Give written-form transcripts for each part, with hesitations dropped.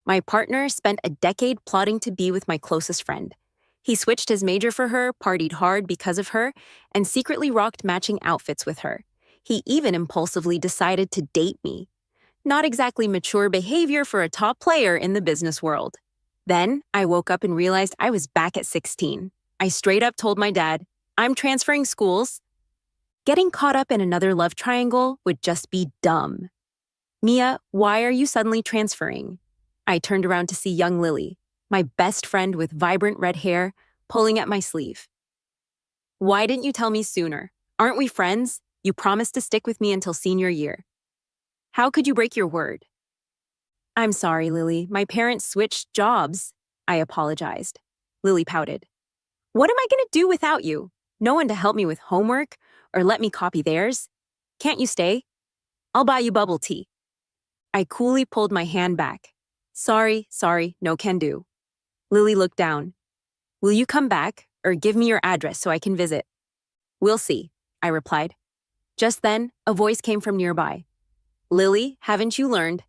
My partner spent a decade plotting to be with my closest friend. He switched his major for her, partied hard because of her, and secretly rocked matching outfits with her. He even impulsively decided to date me. Not exactly mature behavior for a top player in the business world. Then, I woke up and realized I was back at 16. I straight up told my dad, I'm transferring schools. Getting caught up in another love triangle would just be dumb. Mia, why are you suddenly transferring? I turned around to see young Lily, my best friend with vibrant red hair, pulling at my sleeve. Why didn't you tell me sooner? Aren't we friends? You promised to stick with me until senior year. How could you break your word? I'm sorry, Lily. My parents switched jobs. I apologized. Lily pouted. What am I going to do without you? No one to help me with homework or let me copy theirs? Can't you stay? I'll buy you bubble tea. I coolly pulled my hand back. Sorry, no can do. Lily looked down. Will you come back or give me your address so I can visit? We'll see, I replied. Just then, a voice came from nearby. Lily, haven't you learned?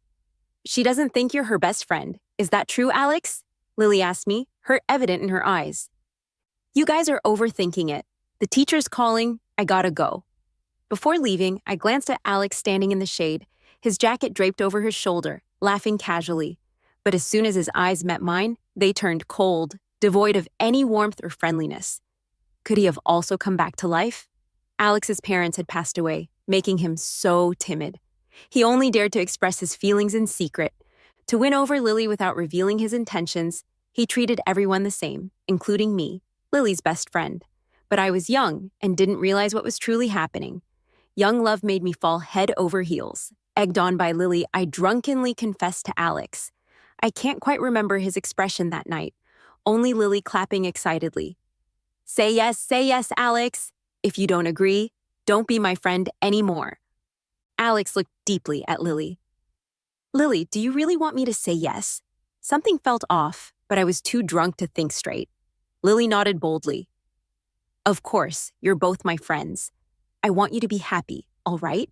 She doesn't think you're her best friend. Is that true, Alex? Lily asked me, hurt evident in her eyes. You guys are overthinking it. The teacher's calling. I gotta go. Before leaving, I glanced at Alex standing in the shade, his jacket draped over his shoulder, laughing casually. But as soon as his eyes met mine, they turned cold, devoid of any warmth or friendliness. Could he have also come back to life? Alex's parents had passed away, making him so timid. He only dared to express his feelings in secret. To win over Lily without revealing his intentions, he treated everyone the same, including me, Lily's best friend. But I was young and didn't realize what was truly happening. Young love made me fall head over heels. Egged on by Lily, I drunkenly confessed to Alex. I can't quite remember his expression that night, only Lily clapping excitedly. Say yes, Alex. If you don't agree, don't be my friend anymore. Alex looked deeply at Lily. Lily, do you really want me to say yes? Something felt off, but I was too drunk to think straight. Lily nodded boldly. Of course, you're both my friends. I want you to be happy, all right?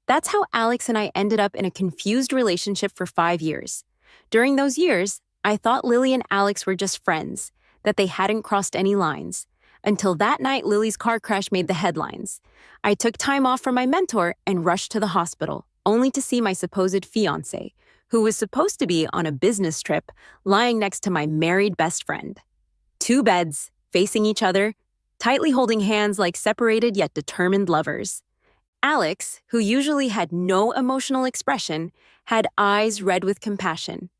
That's how Alex and I ended up in a confused relationship for 5 years. During those years, I thought Lily and Alex were just friends, that they hadn't crossed any lines. Until that night, Lily's car crash made the headlines. I took time off from my mentor and rushed to the hospital, only to see my supposed fiancé, who was supposed to be on a business trip, lying next to my married best friend. 2 beds, facing each other, tightly holding hands like separated yet determined lovers. Alex, who usually had no emotional expression, had eyes red with compassion.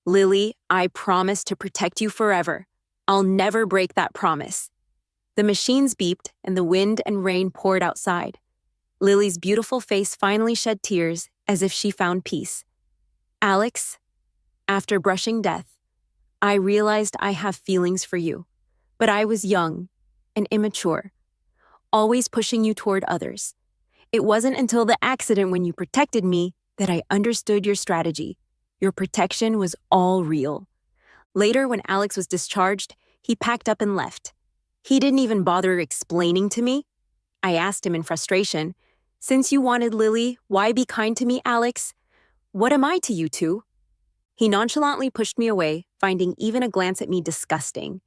Lily, I promise to protect you forever. I'll never break that promise. The machines beeped and the wind and rain poured outside. Lily's beautiful face finally shed tears as if she found peace. Alex, after brushing death, I realized I have feelings for you, but I was young and immature, always pushing you toward others. It wasn't until the accident when you protected me that I understood your strategy. Your protection was all real. Later, when Alex was discharged, he packed up and left. He didn't even bother explaining to me. I asked him in frustration, since you wanted Lily, why be kind to me, Alex? What am I to you two? He nonchalantly pushed me away, finding even a glance at me disgusting.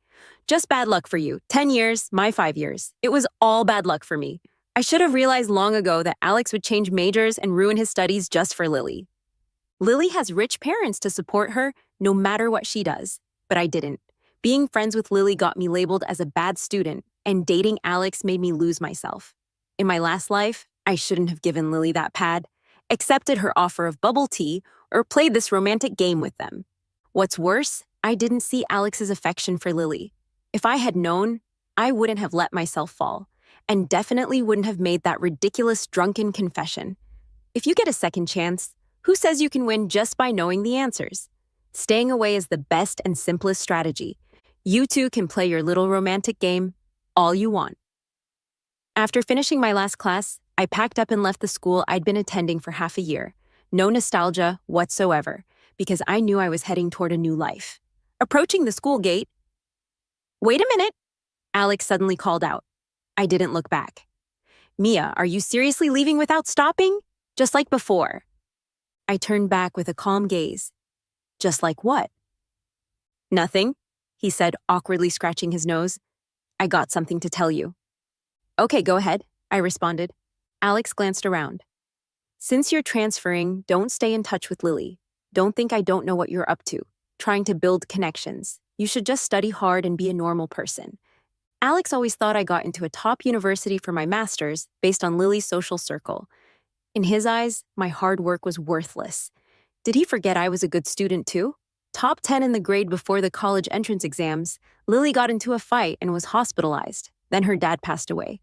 Just bad luck for you. 10 years, my 5 years. It was all bad luck for me. I should have realized long ago that Alex would change majors and ruin his studies just for Lily. Lily has rich parents to support her no matter what she does, but I didn't. Being friends with Lily got me labeled as a bad student, and dating Alex made me lose myself. In my last life, I shouldn't have given Lily that pad, accepted her offer of bubble tea, or played this romantic game with them. What's worse, I didn't see Alex's affection for Lily. If I had known, I wouldn't have let myself fall, and definitely wouldn't have made that ridiculous drunken confession. If you get a second chance, who says you can win just by knowing the answers? Staying away is the best and simplest strategy. You two can play your little romantic game all you want. After finishing my last class, I packed up and left the school I'd been attending for half a year. No nostalgia whatsoever, because I knew I was heading toward a new life. Approaching the school gate, "Wait a minute," Alex suddenly called out. I didn't look back. "Mia, are you seriously leaving without stopping? Just like before." I turned back with a calm gaze. Just like what? Nothing, he said, awkwardly scratching his nose. I got something to tell you. Okay, go ahead, I responded. Alex glanced around. Since you're transferring, don't stay in touch with Lily. Don't think I don't know what you're up to, trying to build connections. You should just study hard and be a normal person. Alex always thought I got into a top university for my master's based on Lily's social circle. In his eyes, my hard work was worthless. Did he forget I was a good student too? Top 10 in the grade before the college entrance exams, Lily got into a fight and was hospitalized. Then her dad passed away.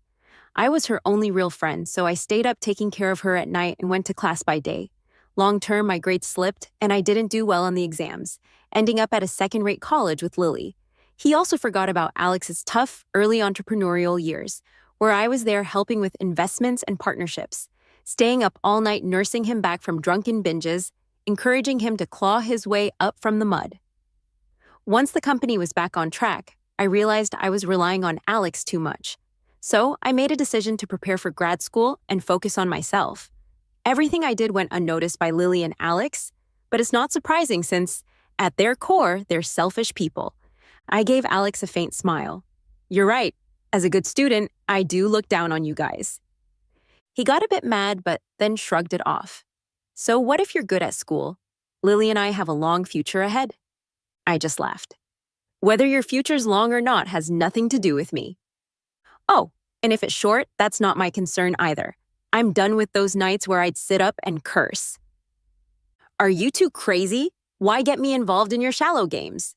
I was her only real friend, so I stayed up taking care of her at night and went to class by day. Long term, my grades slipped, and I didn't do well on the exams, ending up at a second-rate college with Lily. He also forgot about Alex's tough, early entrepreneurial years, where I was there helping with investments and partnerships, staying up all night nursing him back from drunken binges, encouraging him to claw his way up from the mud. Once the company was back on track, I realized I was relying on Alex too much. So I made a decision to prepare for grad school and focus on myself. Everything I did went unnoticed by Lily and Alex, but it's not surprising since, at their core, they're selfish people. I gave Alex a faint smile. You're right. As a good student, I do look down on you guys. He got a bit mad, but then shrugged it off. So what if you're good at school? Lily and I have a long future ahead. I just laughed. Whether your future's long or not has nothing to do with me. Oh, and if it's short, that's not my concern either. I'm done with those nights where I'd sit up and curse. Are you two crazy? Why get me involved in your shallow games?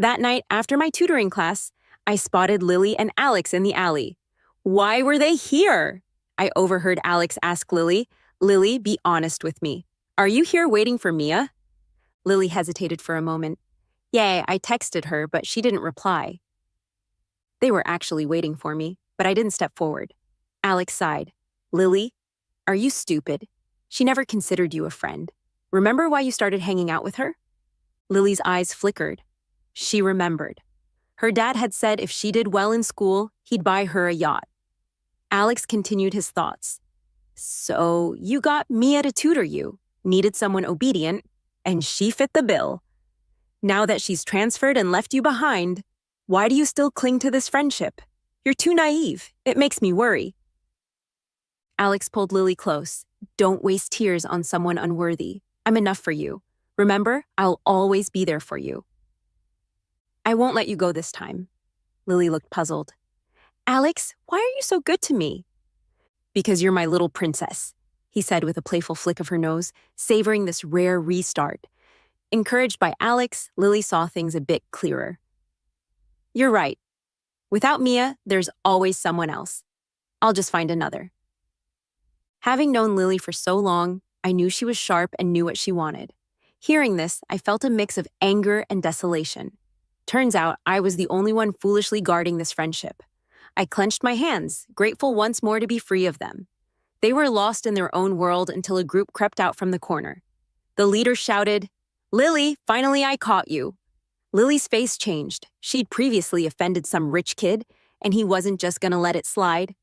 That night, after my tutoring class, I spotted Lily and Alex in the alley. Why were they here? I overheard Alex ask Lily. Lily, be honest with me. Are you here waiting for Mia? Lily hesitated for a moment. Yeah, I texted her, but she didn't reply. They were actually waiting for me, but I didn't step forward. Alex sighed. Lily, are you stupid? She never considered you a friend. Remember why you started hanging out with her? Lily's eyes flickered. She remembered. Her dad had said if she did well in school, he'd buy her a yacht. Alex continued his thoughts. So you got Mia to tutor you, needed someone obedient, and she fit the bill. Now that she's transferred and left you behind, why do you still cling to this friendship? You're too naive. It makes me worry. Alex pulled Lily close. Don't waste tears on someone unworthy. I'm enough for you. Remember, I'll always be there for you. I won't let you go this time. Lily looked puzzled. Alex, why are you so good to me? Because you're my little princess, he said with a playful flick of her nose, savoring this rare restart. Encouraged by Alex, Lily saw things a bit clearer. You're right. Without Mia, there's always someone else. I'll just find another. Having known Lily for so long, I knew she was sharp and knew what she wanted. Hearing this, I felt a mix of anger and desolation. Turns out I was the only one foolishly guarding this friendship. I clenched my hands, grateful once more to be free of them. They were lost in their own world until a group crept out from the corner. The leader shouted, Lily, finally I caught you. Lily's face changed. She'd previously offended some rich kid, and he wasn't just gonna let it slide.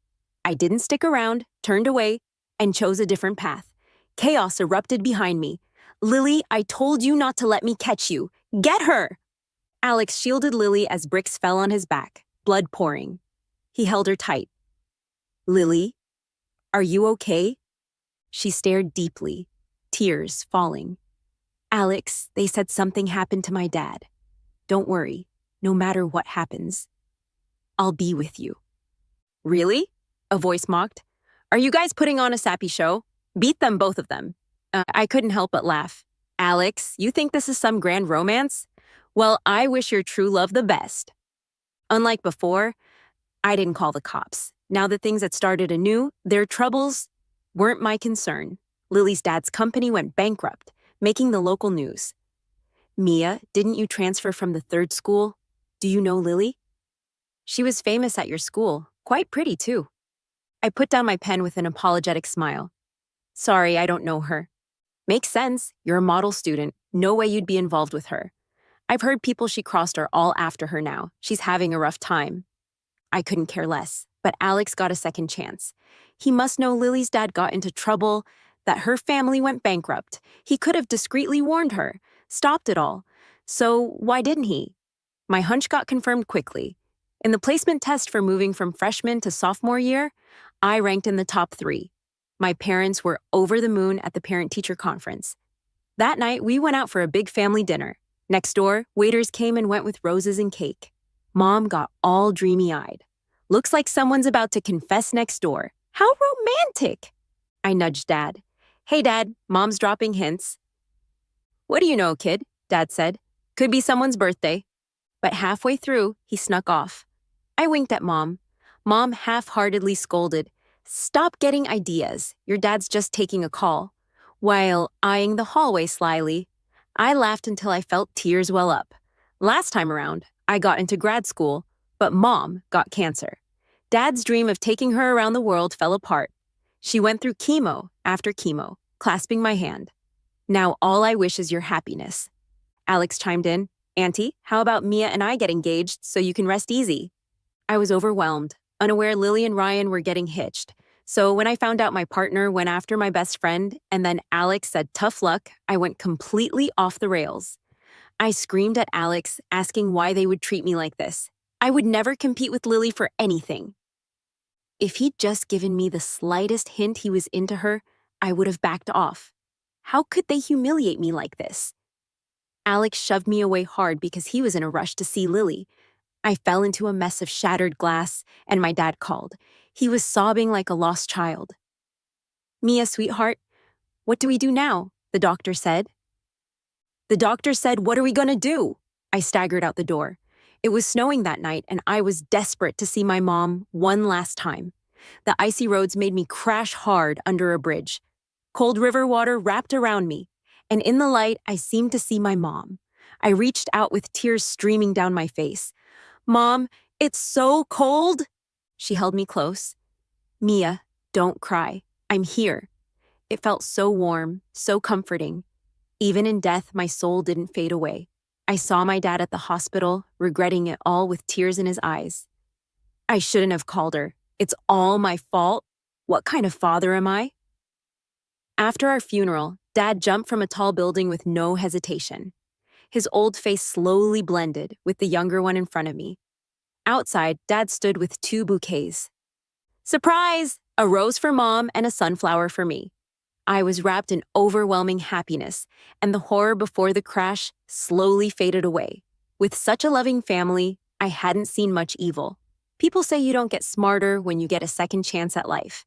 I didn't stick around, turned away, and chose a different path. Chaos erupted behind me. Lily, I told you not to let me catch you. Get her! Alex shielded Lily as bricks fell on his back, blood pouring. He held her tight. Lily, are you okay? She stared deeply, tears falling. Alex, they said something happened to my dad. Don't worry, no matter what happens. I'll be with you. Really? A voice mocked. Are you guys putting on a sappy show? Beat them, both of them. I couldn't help but laugh. Alex, you think this is some grand romance? Well, I wish your true love the best. Unlike before, I didn't call the cops. Now that things had started anew, their troubles weren't my concern. Lily's dad's company went bankrupt, making the local news. Mia, didn't you transfer from the third school? Do you know Lily? She was famous at your school, quite pretty too. I put down my pen with an apologetic smile. Sorry, I don't know her. Makes sense, you're a model student. No way you'd be involved with her. I've heard people she crossed are all after her now. She's having a rough time. I couldn't care less, but Alex got a second chance. He must know Lily's dad got into trouble, that her family went bankrupt. He could have discreetly warned her. stopped it all. So why didn't he? My hunch got confirmed quickly. In the placement test for moving from freshman to sophomore year, I ranked in the top 3. My parents were over the moon at the parent-teacher conference. That night, we went out for a big family dinner. Next door, waiters came and went with roses and cake. Mom got all dreamy-eyed. Looks like someone's about to confess next door. How romantic! I nudged Dad. Hey, Dad, Mom's dropping hints. What do you know, kid? Dad said. Could be someone's birthday. But halfway through, he snuck off. I winked at Mom. Mom half-heartedly scolded, "Stop getting ideas. Your dad's just taking a call." While eyeing the hallway slyly, I laughed until I felt tears well up. Last time around, I got into grad school, but Mom got cancer. Dad's dream of taking her around the world fell apart. She went through chemo after chemo, clasping my hand. Now all I wish is your happiness. Alex chimed in. Auntie, how about Mia and I get engaged so you can rest easy? I was overwhelmed, unaware Lily and Ryan were getting hitched. So when I found out my partner went after my best friend and then Alex said tough luck, I went completely off the rails. I screamed at Alex, asking why they would treat me like this. I would never compete with Lily for anything. If he'd just given me the slightest hint he was into her, I would have backed off. How could they humiliate me like this? Alex shoved me away hard because he was in a rush to see Lily. I fell into a mess of shattered glass, and my dad called. He was sobbing like a lost child. Mia, sweetheart, what do we do now? The doctor said. The doctor said, what are we gonna do? I staggered out the door. It was snowing that night, and I was desperate to see my mom one last time. The icy roads made me crash hard under a bridge. Cold river water wrapped around me, and in the light, I seemed to see my mom. I reached out with tears streaming down my face. Mom, it's so cold. She held me close. Mia, don't cry. I'm here. It felt so warm, so comforting. Even in death, my soul didn't fade away. I saw my dad at the hospital, regretting it all with tears in his eyes. I shouldn't have called her. It's all my fault. What kind of father am I? After our funeral, Dad jumped from a tall building with no hesitation. His old face slowly blended with the younger one in front of me. Outside, Dad stood with 2 bouquets. Surprise! A rose for Mom and a sunflower for me. I was wrapped in overwhelming happiness, and the horror before the crash slowly faded away. With such a loving family, I hadn't seen much evil. People say you don't get smarter when you get a second chance at life.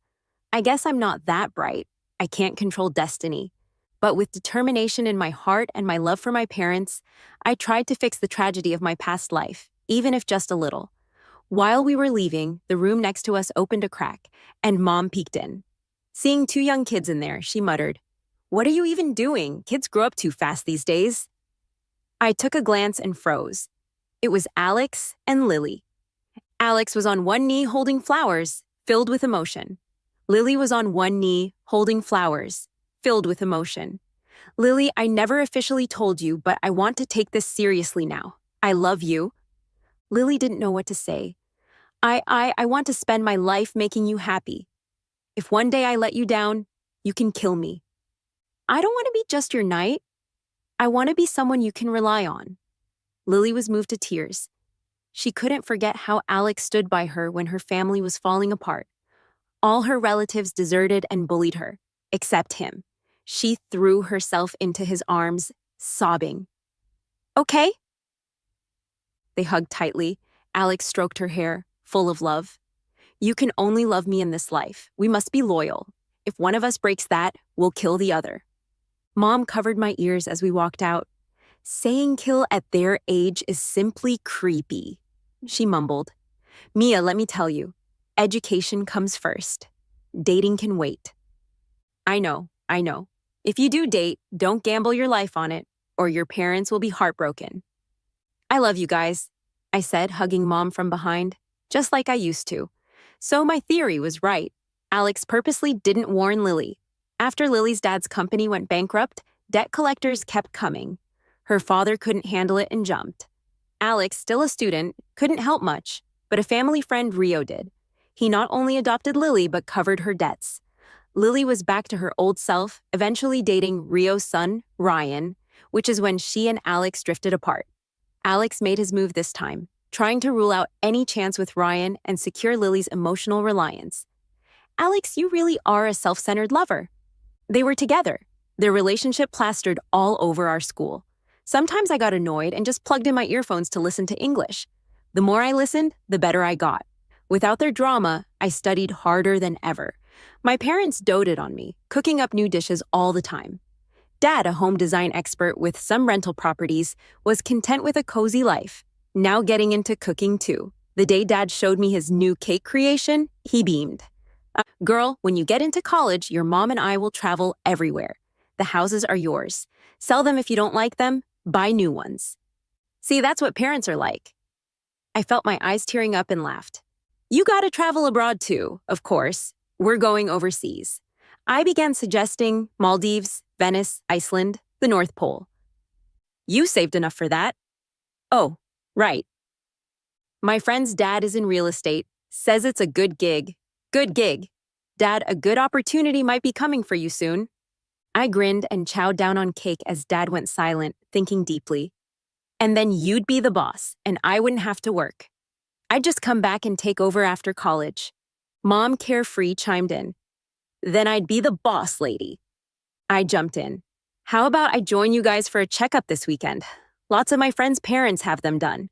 I guess I'm not that bright. I can't control destiny. But with determination in my heart and my love for my parents, I tried to fix the tragedy of my past life, even if just a little. While we were leaving, the room next to us opened a crack, and Mom peeked in. Seeing 2 young kids in there, she muttered, "What are you even doing? Kids grow up too fast these days." I took a glance and froze. It was Alex and Lily. Alex was on one knee holding flowers, filled with emotion. Lily was on one knee holding flowers, filled with emotion. Lily, I never officially told you, but I want to take this seriously now. I love you. Lily didn't know what to say. I want to spend my life making you happy. If one day I let you down, you can kill me. I don't want to be just your knight. I want to be someone you can rely on. Lily was moved to tears. She couldn't forget how Alex stood by her when her family was falling apart. All her relatives deserted and bullied her, except him. She threw herself into his arms, sobbing. Okay? They hugged tightly. Alex stroked her hair, full of love. You can only love me in this life. We must be loyal. If one of us breaks that, we'll kill the other. Mom covered my ears as we walked out. Saying kill at their age is simply creepy, she mumbled. Mia, let me tell you, education comes first. Dating can wait. I know. If you do date, don't gamble your life on it, or your parents will be heartbroken. I love you guys, I said, hugging Mom from behind, just like I used to. So my theory was right. Alex purposely didn't warn Lily. After Lily's dad's company went bankrupt, debt collectors kept coming. Her father couldn't handle it and jumped. Alex, still a student, couldn't help much, but a family friend, Rio, did. He not only adopted Lily, but covered her debts. Lily was back to her old self, eventually dating Rio's son, Ryan. which is when she and Alex drifted apart. Alex made his move this time, trying to rule out any chance with Ryan and secure Lily's emotional reliance. Alex, you really are a self-centered lover. They were together. Their relationship plastered all over our school. Sometimes I got annoyed and just plugged in my earphones to listen to English. The more I listened, the better I got. Without their drama, I studied harder than ever. My parents doted on me, cooking up new dishes all the time. Dad, a home design expert with some rental properties, was content with a cozy life, now getting into cooking too. The day Dad showed me his new cake creation, he beamed. Girl, when you get into college, your mom and I will travel everywhere. The houses are yours. Sell them if you don't like them, buy new ones. See, that's what parents are like. I felt my eyes tearing up and laughed. You gotta travel abroad too, of course. We're going overseas. I began suggesting Maldives, Venice, Iceland, the North Pole. You saved enough for that. Oh, right. My friend's dad is in real estate, says it's a good gig. Good gig. Dad, a good opportunity might be coming for you soon. I grinned and chowed down on cake as Dad went silent, thinking deeply. And then you'd be the boss, and I wouldn't have to work. I'd just come back and take over after college. Mom, carefree, chimed in. Then I'd be the boss lady. I jumped in. How about I join you guys for a checkup this weekend? Lots of my friends' parents have them done.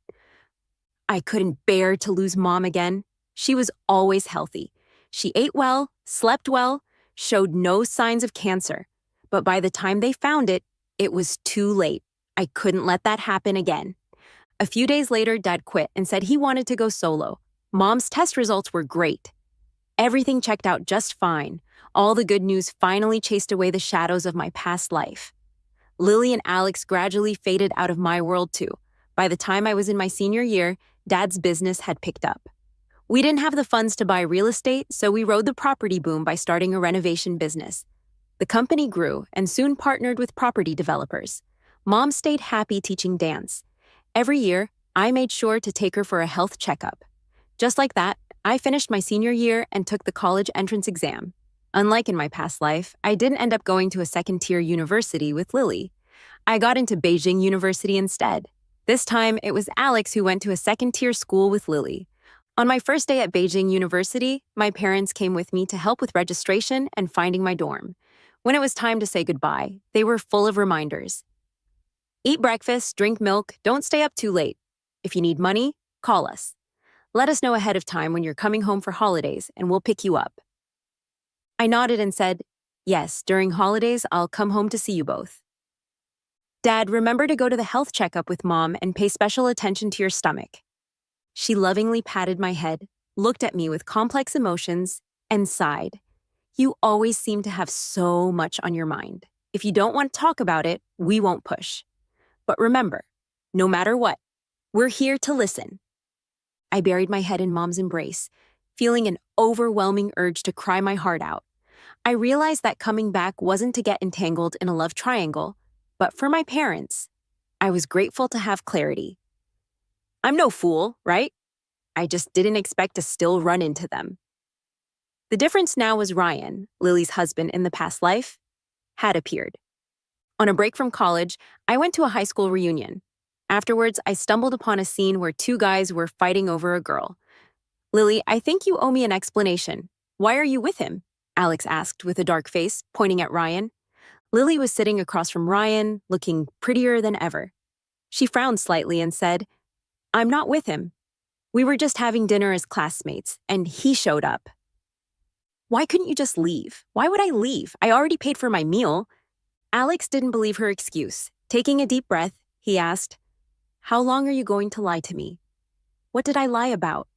I couldn't bear to lose Mom again. She was always healthy. She ate well, slept well, showed no signs of cancer. But by the time they found it, it was too late. I couldn't let that happen again. A few days later, Dad quit and said he wanted to go solo. Mom's test results were great. Everything checked out just fine. All the good news finally chased away the shadows of my past life. Lily and Alex gradually faded out of my world too. By the time I was in my senior year, Dad's business had picked up. We didn't have the funds to buy real estate, so we rode the property boom by starting a renovation business. The company grew and soon partnered with property developers. Mom stayed happy teaching dance. Every year, I made sure to take her for a health checkup. Just like that, I finished my senior year and took the college entrance exam. Unlike in my past life, I didn't end up going to a second-tier university with Lily. I got into Beijing University instead. This time, it was Alex who went to a second-tier school with Lily. On my first day at Beijing University, my parents came with me to help with registration and finding my dorm. When it was time to say goodbye, they were full of reminders. Eat breakfast, drink milk, don't stay up too late. If you need money, call us. Let us know ahead of time when you're coming home for holidays, and we'll pick you up. I nodded and said, yes, during holidays, I'll come home to see you both. Dad, remember to go to the health checkup with Mom and pay special attention to your stomach. She lovingly patted my head, looked at me with complex emotions, and sighed. You always seem to have so much on your mind. If you don't want to talk about it, we won't push. But remember, no matter what, we're here to listen. I buried my head in Mom's embrace, feeling an overwhelming urge to cry my heart out. I realized that coming back wasn't to get entangled in a love triangle, but for my parents. I was grateful to have clarity. I'm no fool, right? I just didn't expect to still run into them. The difference now was Ryan, Lily's husband in the past life, had appeared. On a break from college, I went to a high school reunion. Afterwards, I stumbled upon a scene where two guys were fighting over a girl. Lily, I think you owe me an explanation. Why are you with him? Alex asked with a dark face, pointing at Ryan. Lily was sitting across from Ryan, looking prettier than ever. She frowned slightly and said, I'm not with him. We were just having dinner as classmates, and he showed up. Why couldn't you just leave? Why would I leave? I already paid for my meal. Alex didn't believe her excuse. Taking a deep breath, he asked, How long are you going to lie to me? What did I lie about?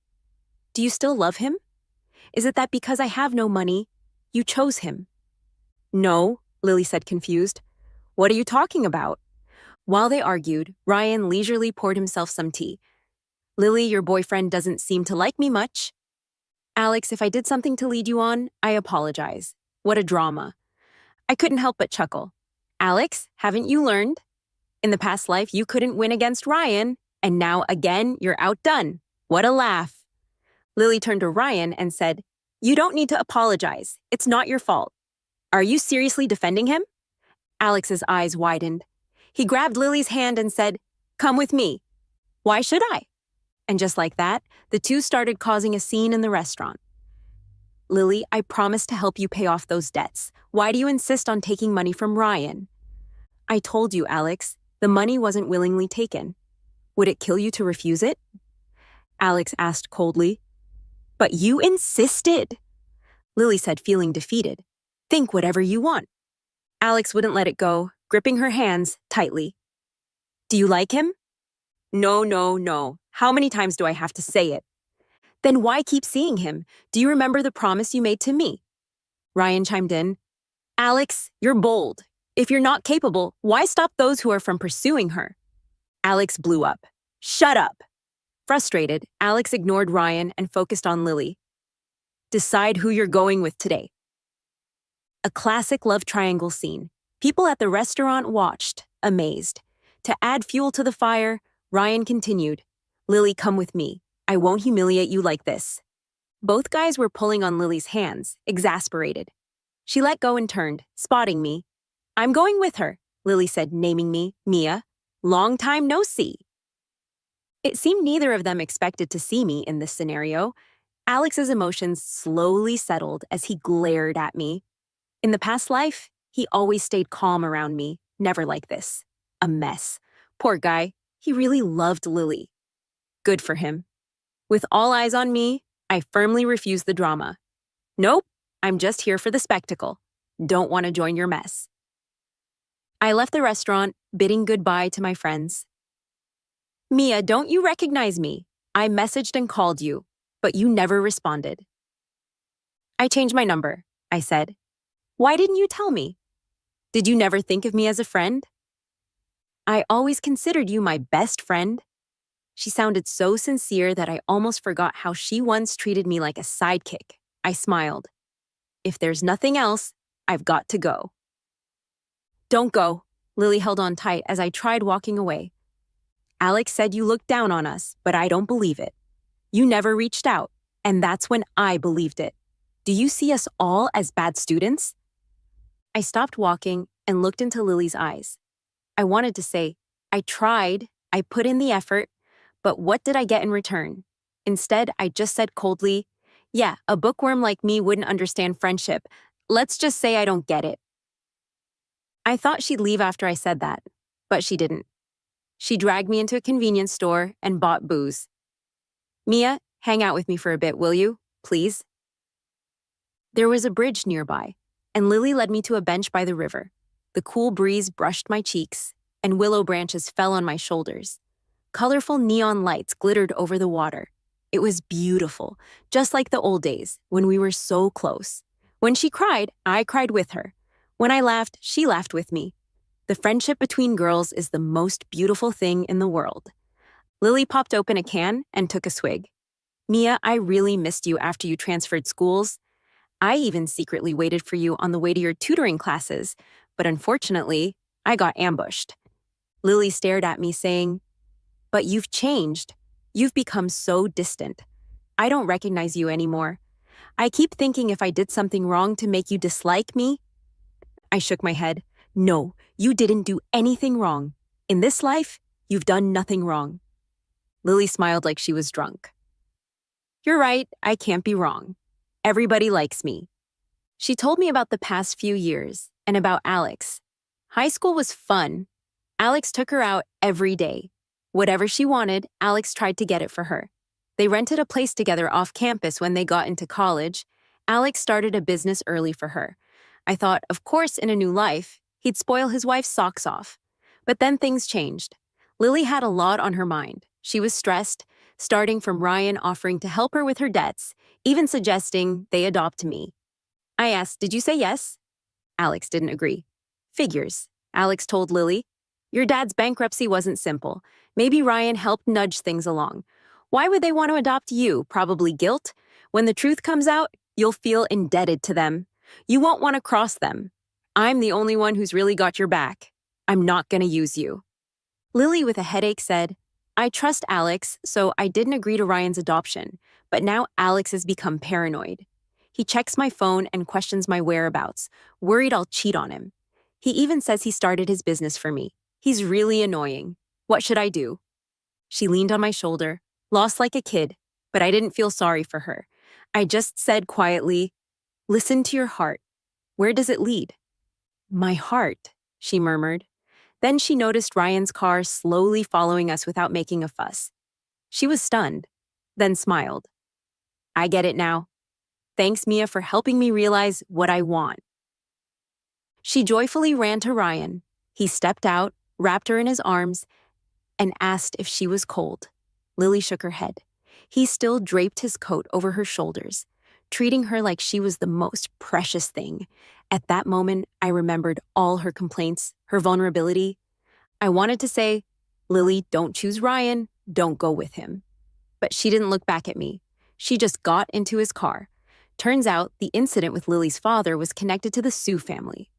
Do you still love him? Is it that because I have no money, you chose him? No, Lily said confused. What are you talking about? While they argued, Ryan leisurely poured himself some tea. Lily, your boyfriend doesn't seem to like me much. Alex, if I did something to lead you on, I apologize. What a drama. I couldn't help but chuckle. Alex, haven't you learned? In the past life, you couldn't win against Ryan, and now again, you're outdone. What a laugh. Lily turned to Ryan and said, You don't need to apologize. It's not your fault. Are you seriously defending him? Alex's eyes widened. He grabbed Lily's hand and said, "Come with me." "Why should I?" And just like that, the two started causing a scene in the restaurant. "Lily, I promised to help you pay off those debts. Why do you insist on taking money from Ryan?" "I told you, Alex, the money wasn't willingly taken." "Would it kill you to refuse it?" Alex asked coldly. "But you insisted," Lily said, feeling defeated. "Think whatever you want." Alex wouldn't let it go, gripping her hands tightly. "Do you like him?" "No, no, no. How many times do I have to say it?" "Then why keep seeing him? Do you remember the promise you made to me?" Ryan chimed in. "Alex, you're bold. If you're not capable, why stop those who are from pursuing her?" Alex blew up. "Shut up!" Frustrated, Alex ignored Ryan and focused on Lily. "Decide who you're going with today." A classic love triangle scene. People at the restaurant watched, amazed. To add fuel to the fire, Ryan continued, "Lily, come with me. I won't humiliate you like this." Both guys were pulling on Lily's hands, exasperated. She let go and turned, spotting me. "I'm going with her," Lily said, naming me, Mia. "Long time no see." It seemed neither of them expected to see me in this scenario. Alex's emotions slowly settled as he glared at me. In the past life, he always stayed calm around me, never like this. A mess. Poor guy, he really loved Lily. Good for him. With all eyes on me, I firmly refused the drama. "Nope, I'm just here for the spectacle. Don't want to join your mess." I left the restaurant, bidding goodbye to my friends. "Mia, don't you recognize me? I messaged and called you, but you never responded." "I changed my number," I said. "Why didn't you tell me? Did you never think of me as a friend?" "I always considered you my best friend." She sounded so sincere that I almost forgot how she once treated me like a sidekick. I smiled. "If there's nothing else, I've got to go." "Don't go." Lily held on tight as I tried walking away. "Alex said you looked down on us, but I don't believe it. You never reached out, and that's when I believed it. Do you see us all as bad students?" I stopped walking and looked into Lily's eyes. I wanted to say, "I tried, I put in the effort, but what did I get in return?" Instead, I just said coldly, "Yeah, a bookworm like me wouldn't understand friendship. Let's just say I don't get it." I thought she'd leave after I said that, but she didn't. She dragged me into a convenience store and bought booze. "Mia, hang out with me for a bit, will you? Please?" There was a bridge nearby, and Lily led me to a bench by the river. The cool breeze brushed my cheeks, and willow branches fell on my shoulders. Colorful neon lights glittered over the water. It was beautiful, just like the old days, when we were so close. When she cried, I cried with her. When I laughed, she laughed with me. The friendship between girls is the most beautiful thing in the world. Lily popped open a can and took a swig. "Mia, I really missed you after you transferred schools. I even secretly waited for you on the way to your tutoring classes, but unfortunately, I got ambushed." Lily stared at me saying, "But you've changed. You've become so distant. I don't recognize you anymore. I keep thinking if I did something wrong to make you dislike me." I shook my head. "No, you didn't do anything wrong. In this life, you've done nothing wrong." Lily smiled like she was drunk. "You're right, I can't be wrong. Everybody likes me." She told me about the past few years and about Alex. High school was fun. Alex took her out every day. Whatever she wanted, Alex tried to get it for her. They rented a place together off campus when they got into college. Alex started a business early for her. I thought, of course, in a new life, he'd spoil his wife's socks off. But then things changed. Lily had a lot on her mind. She was stressed, starting from Ryan offering to help her with her debts, even suggesting they adopt me. I asked, "Did you say yes?" Alex didn't agree. "Figures," Alex told Lily. "Your dad's bankruptcy wasn't simple. Maybe Ryan helped nudge things along. Why would they want to adopt you? Probably guilt. When the truth comes out, you'll feel indebted to them. You won't want to cross them. I'm the only one who's really got your back. I'm not going to use you." Lily, with a headache, said, "I trust Alex, so I didn't agree to Ryan's adoption, but now Alex has become paranoid. He checks my phone and questions my whereabouts, worried I'll cheat on him. He even says he started his business for me. He's really annoying. What should I do? She leaned on my shoulder, lost like a kid, but I didn't feel sorry for her. I just said quietly, listen to your heart. Where does it lead? My heart, she murmured. Then she noticed Ryan's car slowly following us without making a fuss. She was stunned, then smiled. I get it now. Thanks, Mia, for helping me realize what I want. She joyfully ran to Ryan. He stepped out, wrapped her in his arms, and asked if she was cold. Lily shook her head. He still draped his coat over her shoulders, treating her like she was the most precious thing. At that moment, I remembered all her complaints, her vulnerability. I wanted to say, Lily, don't choose Ryan, don't go with him. But she didn't look back at me. She just got into his car. Turns out the incident with Lily's father was connected to the Sue family.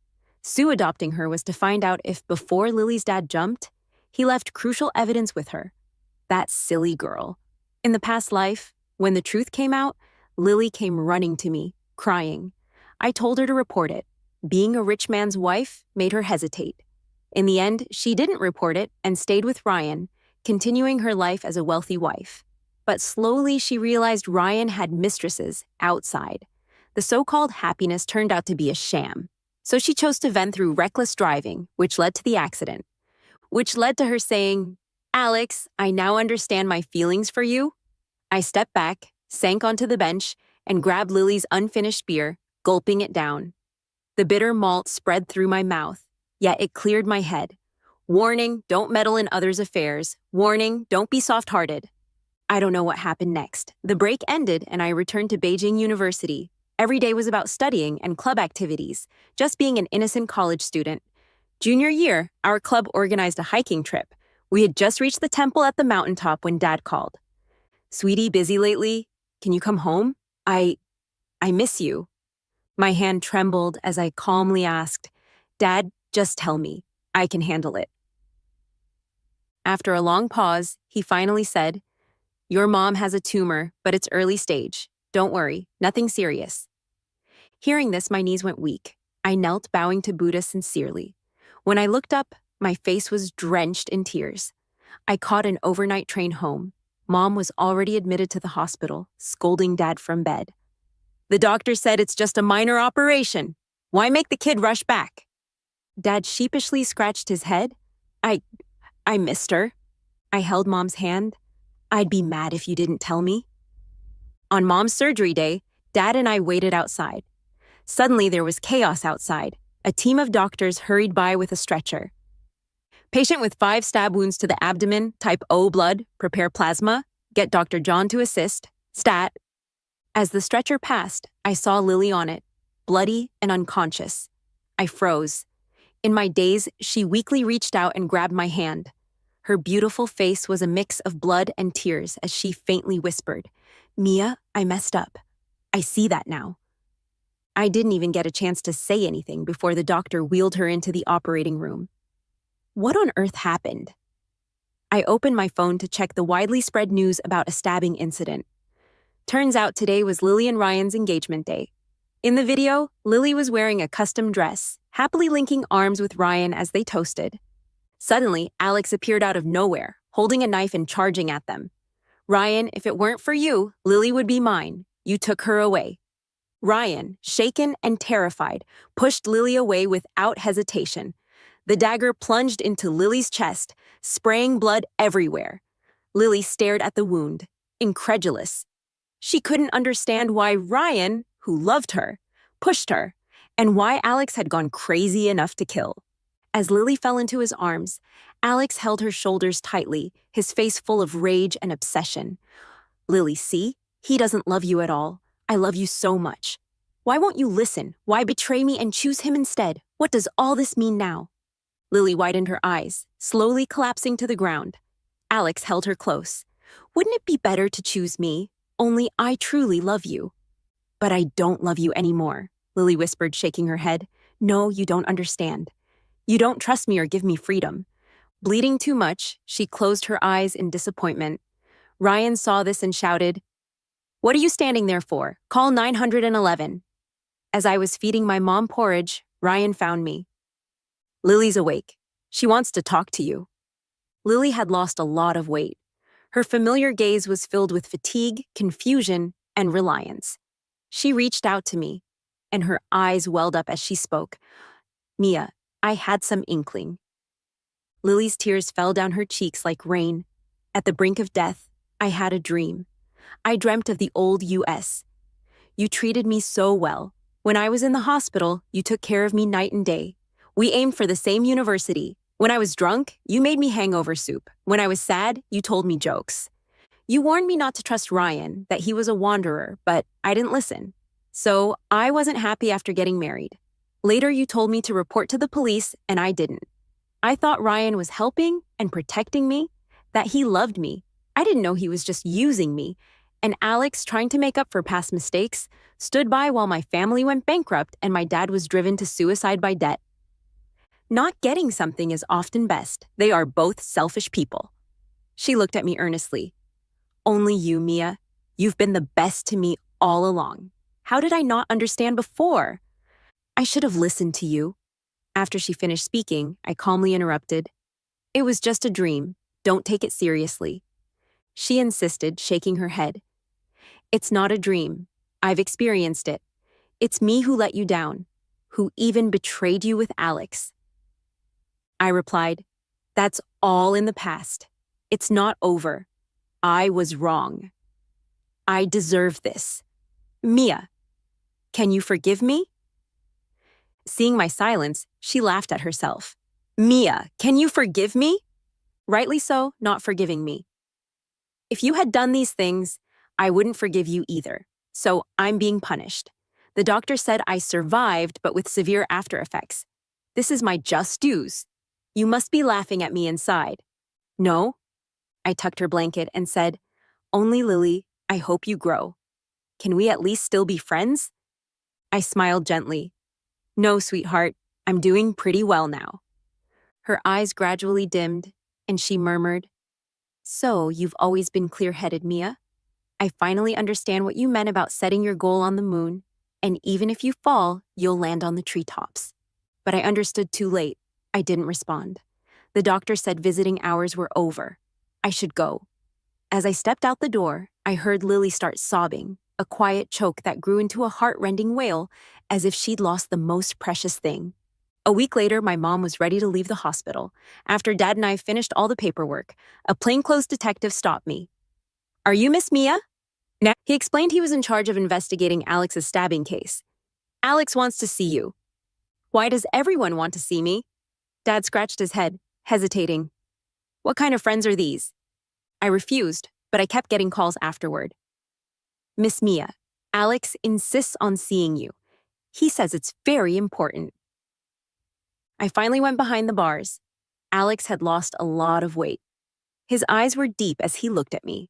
Sue adopting her was to find out if before Lily's dad jumped, he left crucial evidence with her. That silly girl. In the past life, when the truth came out, Lily came running to me, crying. I told her to report it. Being a rich man's wife made her hesitate. In the end, she didn't report it and stayed with Ryan, continuing her life as a wealthy wife. But slowly she realized Ryan had mistresses outside. The so-called happiness turned out to be a sham. So she chose to vent through reckless driving, which led to the accident. Which led to her saying, Alex, I now understand my feelings for you. I stepped back, sank onto the bench, and grabbed Lily's unfinished beer, gulping it down. The bitter malt spread through my mouth, yet it cleared my head. Warning, don't meddle in others' affairs. Warning, don't be soft-hearted. I don't know what happened next. The break ended and I returned to Beijing University. Every day was about studying and club activities, just being an innocent college student. Junior year, our club organized a hiking trip. We had just reached the temple at the mountaintop when Dad called. Sweetie, busy lately? Can you come home? I miss you. My hand trembled as I calmly asked, Dad, just tell me. I can handle it. After a long pause, he finally said, Your mom has a tumor, but it's early stage. Don't worry, nothing serious. Hearing this, my knees went weak. I knelt, bowing to Buddha sincerely. When I looked up, my face was drenched in tears. I caught an overnight train home. Mom was already admitted to the hospital, scolding Dad from bed. The doctor said it's just a minor operation. Why make the kid rush back? Dad sheepishly scratched his head. I missed her. I held Mom's hand. I'd be mad if you didn't tell me. On Mom's surgery day, Dad and I waited outside. Suddenly there was chaos outside. A team of doctors hurried by with a stretcher. Patient with 5 stab wounds to the abdomen, type O blood, prepare plasma, get Dr. John to assist, stat. As the stretcher passed, I saw Lily on it, bloody and unconscious. I froze. In my daze, she weakly reached out and grabbed my hand. Her beautiful face was a mix of blood and tears as she faintly whispered, Mia, I messed up. I see that now. I didn't even get a chance to say anything before the doctor wheeled her into the operating room. What on earth happened? I opened my phone to check the widely spread news about a stabbing incident. Turns out today was Lily and Ryan's engagement day. In the video, Lily was wearing a custom dress, happily linking arms with Ryan as they toasted. Suddenly, Alex appeared out of nowhere, holding a knife and charging at them. Ryan, if it weren't for you, Lily would be mine. You took her away. Ryan, shaken and terrified, pushed Lily away without hesitation. The dagger plunged into Lily's chest, spraying blood everywhere. Lily stared at the wound, incredulous. She couldn't understand why Ryan, who loved her, pushed her, and why Alex had gone crazy enough to kill. As Lily fell into his arms, Alex held her shoulders tightly, his face full of rage and obsession. Lily, see? He doesn't love you at all. I love you so much. Why won't you listen? Why betray me and choose him instead? What does all this mean now? Lily widened her eyes, slowly collapsing to the ground. Alex held her close. Wouldn't it be better to choose me? Only I truly love you. But I don't love you anymore, Lily whispered, shaking her head. No, you don't understand. You don't trust me or give me freedom. Bleeding too much, she closed her eyes in disappointment. Ryan saw this and shouted, What are you standing there for? Call 911. As I was feeding my mom porridge, Ryan found me. Lily's awake. She wants to talk to you. Lily had lost a lot of weight. Her familiar gaze was filled with fatigue, confusion, and reliance. She reached out to me, and her eyes welled up as she spoke. Mia, I had some inkling. Lily's tears fell down her cheeks like rain. At the brink of death, I had a dream. I dreamt of the old US. You treated me so well. When I was in the hospital, you took care of me night and day. We aimed for the same university. When I was drunk, you made me hangover soup. When I was sad, you told me jokes. You warned me not to trust Ryan, that he was a wanderer, but I didn't listen. So I wasn't happy after getting married. Later, you told me to report to the police, and I didn't. I thought Ryan was helping and protecting me, that he loved me. I didn't know he was just using me. And Alex, trying to make up for past mistakes, stood by while my family went bankrupt and my dad was driven to suicide by debt. Not getting something is often best. They are both selfish people. She looked at me earnestly. Only you, Mia. You've been the best to me all along. How did I not understand before? I should have listened to you. After she finished speaking, I calmly interrupted. It was just a dream. Don't take it seriously. She insisted, shaking her head. It's not a dream. I've experienced it. It's me who let you down, who even betrayed you with Alex. I replied, that's all in the past. It's not over. I was wrong. I deserve this. Mia, can you forgive me? Seeing my silence, she laughed at herself. Mia, can you forgive me? Rightly so, not forgiving me. If you had done these things, I wouldn't forgive you either. So I'm being punished. The doctor said I survived, but with severe after effects. This is my just dues. You must be laughing at me inside. No? I tucked her blanket and said, only Lily, I hope you grow. Can we at least still be friends? I smiled gently. No, sweetheart, I'm doing pretty well now. Her eyes gradually dimmed, and she murmured, so you've always been clear-headed, Mia? I finally understand what you meant about setting your goal on the moon, and even if you fall, you'll land on the treetops. But I understood too late. I didn't respond. The doctor said visiting hours were over. I should go. As I stepped out the door, I heard Lily start sobbing, a quiet choke that grew into a heart-rending wail, as if she'd lost the most precious thing. A week later, my mom was ready to leave the hospital. After Dad and I finished all the paperwork, a plainclothes detective stopped me. Are you Miss Mia? Now, he explained he was in charge of investigating Alex's stabbing case. Alex wants to see you. Why does everyone want to see me? Dad scratched his head, hesitating. What kind of friends are these? I refused, but I kept getting calls afterward. Miss Mia, Alex insists on seeing you. He says it's very important. I finally went behind the bars. Alex had lost a lot of weight. His eyes were deep as he looked at me.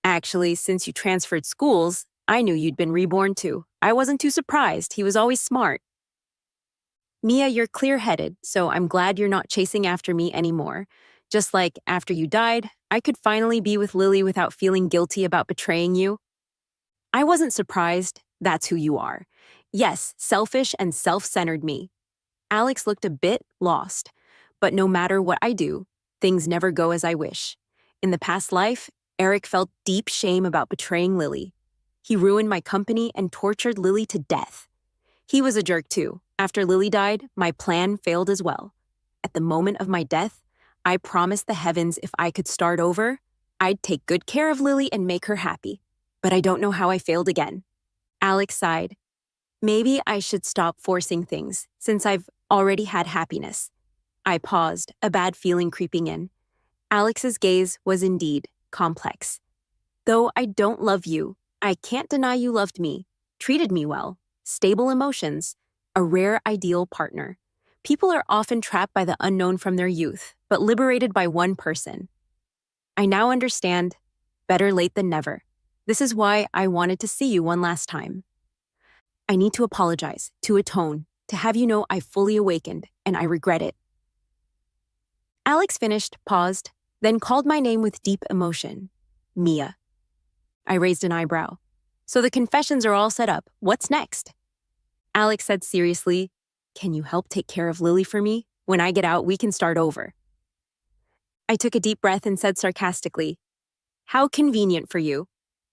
Actually, since you transferred schools, I knew you'd been reborn too. I wasn't too surprised. He was always smart. Mia, you're clear-headed, so I'm glad you're not chasing after me anymore. Just like after you died, I could finally be with Lily without feeling guilty about betraying you. I wasn't surprised. That's who you are. Yes, selfish and self-centered me. Alex looked a bit lost, but no matter what I do, things never go as I wish. In the past life, Eric felt deep shame about betraying Lily. He ruined my company and tortured Lily to death. He was a jerk too. After Lily died, my plan failed as well. At the moment of my death, I promised the heavens if I could start over, I'd take good care of Lily and make her happy. But I don't know how I failed again. Alex sighed. Maybe I should stop forcing things, since I've already had happiness. I paused, a bad feeling creeping in. Alex's gaze was indeed complex. Though I don't love you, I can't deny you loved me, treated me well, stable emotions, a rare ideal partner. People are often trapped by the unknown from their youth, but liberated by one person. I now understand, better late than never. This is why I wanted to see you one last time. I need to apologize, to atone, to have you know I've fully awakened, and I regret it. Alex finished, paused, then called my name with deep emotion. Mia. I raised an eyebrow. So the confessions are all set up. What's next? Alex said seriously, can you help take care of Lily for me? When I get out, we can start over. I took a deep breath and said sarcastically, "How convenient for you.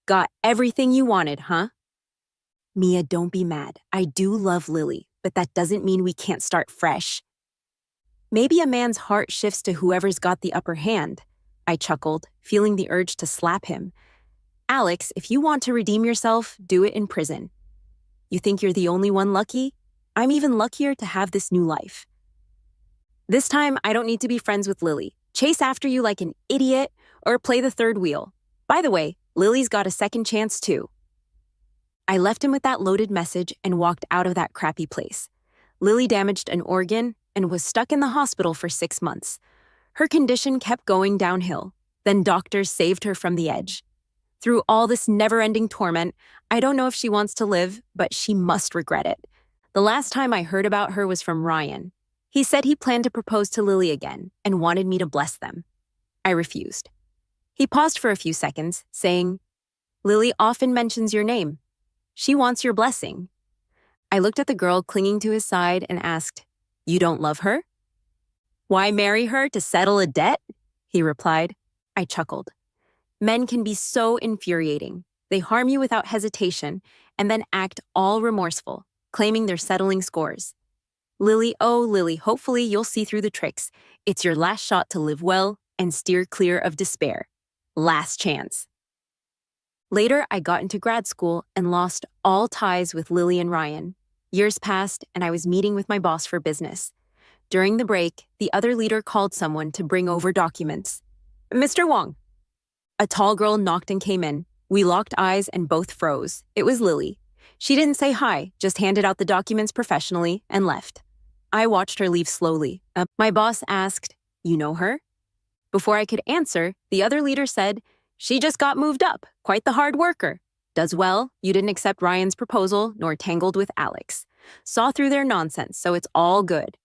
Got everything you wanted, huh?" Mia, don't be mad. I do love Lily, but that doesn't mean we can't start fresh. Maybe a man's heart shifts to whoever's got the upper hand. I chuckled, feeling the urge to slap him. Alex, if you want to redeem yourself, do it in prison. You think you're the only one lucky? I'm even luckier to have this new life. This time, I don't need to be friends with Lily, chase after you like an idiot, or play the third wheel. By the way, Lily's got a second chance too. I left him with that loaded message and walked out of that crappy place. Lily damaged an organ and was stuck in the hospital for 6 months. Her condition kept going downhill. Then doctors saved her from the edge. Through all this never-ending torment, I don't know if she wants to live, but she must regret it. The last time I heard about her was from Ryan. He said he planned to propose to Lily again and wanted me to bless them. I refused. He paused for a few seconds, saying, "Lily often mentions your name. She wants your blessing." I looked at the girl clinging to his side and asked, "You don't love her?" "Why marry her to settle a debt?" he replied. I chuckled. Men can be so infuriating. They harm you without hesitation and then act all remorseful, claiming they're settling scores. Lily, oh Lily, hopefully you'll see through the tricks. It's your last shot to live well and steer clear of despair. Last chance. Later, I got into grad school and lost all ties with Lily and Ryan. Years passed, and I was meeting with my boss for business. During the break, the other leader called someone to bring over documents. "Mr. Wong." A tall girl knocked and came in. We locked eyes and both froze. It was Lily. She didn't say hi, just handed out the documents professionally and left. I watched her leave slowly. My boss asked, "You know her?" Before I could answer, the other leader said, "She just got moved up, quite the hard worker. Does well, you didn't accept Ryan's proposal, nor tangled with Alex. Saw through their nonsense, so it's all good.